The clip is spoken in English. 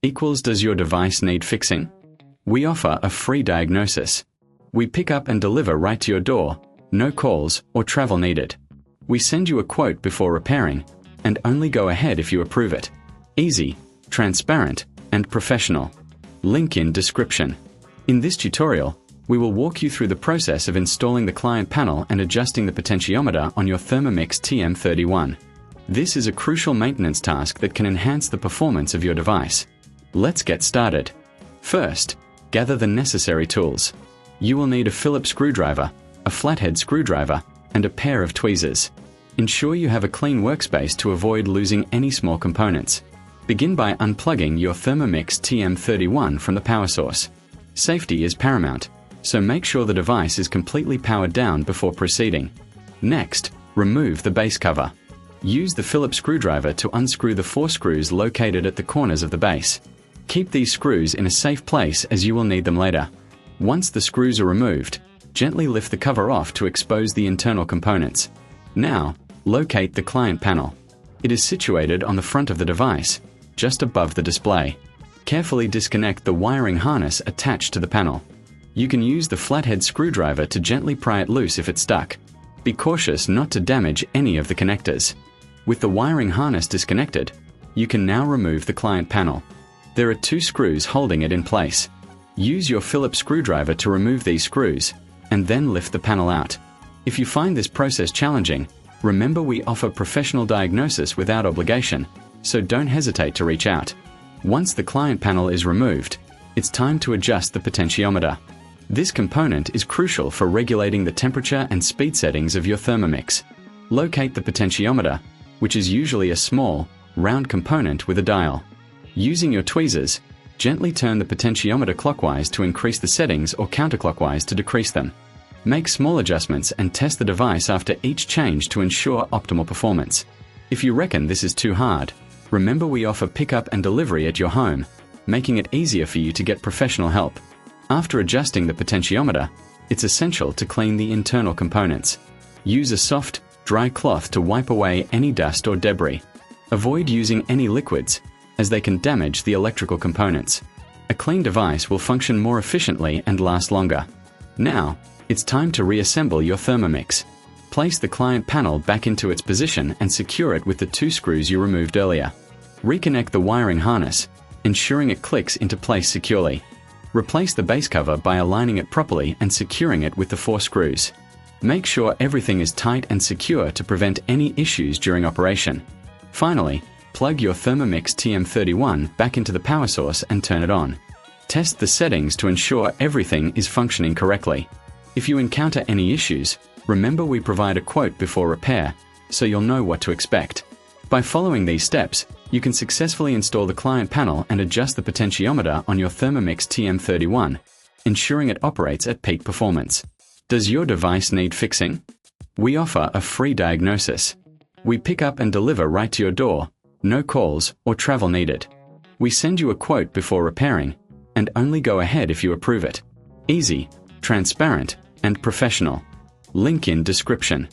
equals does your device need fixing? We offer a free diagnosis. We pick up and deliver right to your door, no calls or travel needed. We send you a quote before repairing, and only go ahead if you approve it. Easy, transparent, and professional. Link in description. In this tutorial, we will walk you through the process of installing the client panel and adjusting the potentiometer on your Thermomix TM31. This is a crucial maintenance task that can enhance the performance of your device. Let's get started. First, gather the necessary tools. You will need a Phillips screwdriver, a flathead screwdriver, and a pair of tweezers. Ensure you have a clean workspace to avoid losing any small components. Begin by unplugging your Thermomix TM31 from the power source. Safety is paramount, so make sure the device is completely powered down before proceeding. Next, remove the base cover. Use the Phillips screwdriver to unscrew the 4 screws located at the corners of the base. Keep these screws in a safe place as you will need them later. Once the screws are removed, gently lift the cover off to expose the internal components. Now, locate the client panel. It is situated on the front of the device, just above the display. Carefully disconnect the wiring harness attached to the panel. You can use the flathead screwdriver to gently pry it loose if it's stuck. Be cautious not to damage any of the connectors. With the wiring harness disconnected, you can now remove the client panel. There are 2 screws holding it in place. Use your Phillips screwdriver to remove these screws, and then lift the panel out. If you find this process challenging, remember we offer professional diagnosis without obligation, so don't hesitate to reach out. Once the client panel is removed, it's time to adjust the potentiometer. This component is crucial for regulating the temperature and speed settings of your Thermomix. Locate the potentiometer, which is usually a small, round component with a dial. Using your tweezers, gently turn the potentiometer clockwise to increase the settings or counterclockwise to decrease them. Make small adjustments and test the device after each change to ensure optimal performance. If you reckon this is too hard, remember we offer pickup and delivery at your home, making it easier for you to get professional help. After adjusting the potentiometer, it's essential to clean the internal components. Use a soft, dry cloth to wipe away any dust or debris. Avoid using any liquids, as they can damage the electrical components. A clean device will function more efficiently and last longer. Now, it's time to reassemble your Thermomix. Place the client panel back into its position and secure it with the 2 screws you removed earlier. Reconnect the wiring harness, ensuring it clicks into place securely. Replace the base cover by aligning it properly and securing it with the 4 screws. Make sure everything is tight and secure to prevent any issues during operation. Finally, plug your Thermomix TM31 back into the power source and turn it on. Test the settings to ensure everything is functioning correctly. If you encounter any issues, remember we provide a quote before repair, so you'll know what to expect. By following these steps, you can successfully install the client panel and adjust the potentiometer on your Thermomix TM31, ensuring it operates at peak performance. Does your device need fixing? We offer a free diagnosis. We pick up and deliver right to your door, no calls or travel needed. We send you a quote before repairing, and only go ahead if you approve it. Easy, transparent, and professional. Link in description.